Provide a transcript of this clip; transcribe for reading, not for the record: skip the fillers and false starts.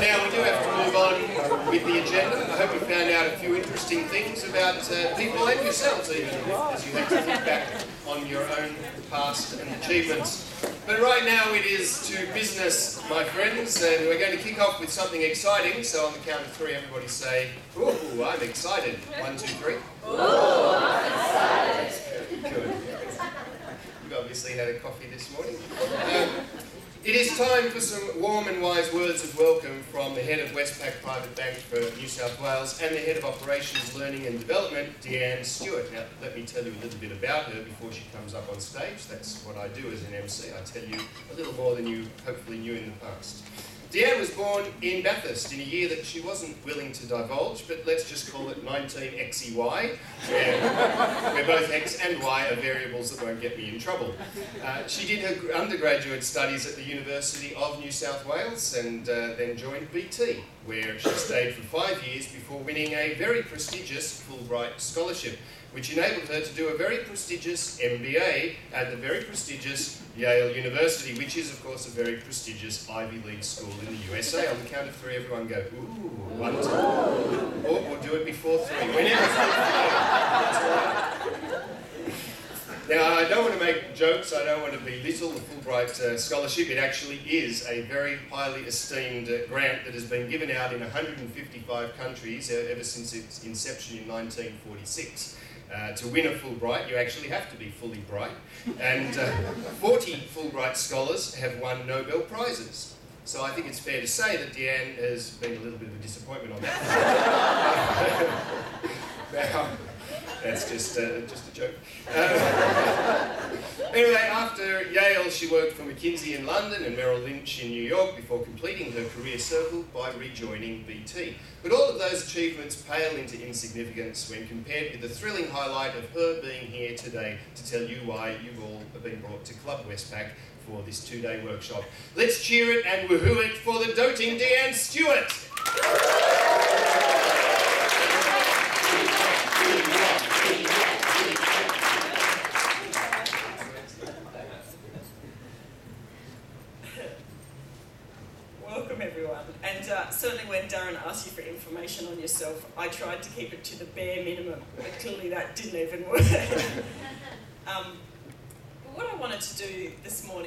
Now, we do have to move on with the agenda. I hope you found out a few interesting things about people and yourselves, even, as you have to think back on your own past and achievements. But right now it is to business, my friends, and we're going to kick off with something exciting. So on the count of three, everybody say, "Ooh, I'm excited." 1, 2, 3. Ooh, I'm excited. Good. You've obviously had a coffee this morning. It is time for some warm and wise words of welcome from the head of Westpac Private Bank for New South Wales and the head of Operations, Learning and Development, Deanne Stewart. Now, let me tell you a little bit about her before she comes up on stage. That's what I do as an MC. I tell you a little more than you hopefully knew in the past. Deanne was born in Bathurst in a year that she wasn't willing to divulge, but let's just call it 19XEY, where both X and Y are variables that won't get me in trouble. She did her undergraduate studies at the University of New South Wales and then joined BT, where she stayed for 5 years before winning a very prestigious Fulbright scholarship, which enabled her to do a very prestigious MBA at the very prestigious Yale University, which is, of course, a very prestigious Ivy League school in the USA. On the count of three, everyone go, "Ooh," 1, 2. Or do it before 3. Whenever 3. That's all right. Now, I don't want to make jokes, I don't want to belittle the Fulbright scholarship. It actually is a very highly esteemed grant that has been given out in 155 countries ever since its inception in 1946. To win a Fulbright, you actually have to be fully bright, and 40 Fulbright scholars have won Nobel Prizes. So I think it's fair to say that Deanne has been a little bit of a disappointment on that. Now, that's just a joke. Anyway, after Yale, she worked for McKinsey in London and Merrill Lynch in New York before completing her career circle by rejoining BT. But all of those achievements pale into insignificance when compared with the thrilling highlight of her being here today to tell you why you've all been brought to Club Westpac for this 2-day workshop. Let's cheer it and woohoo it for the doting Deanne Stewart! Welcome everyone, and certainly when Darren asked you for information on yourself, I tried to keep it to the bare minimum, but clearly that didn't even work. But what I wanted to do this morning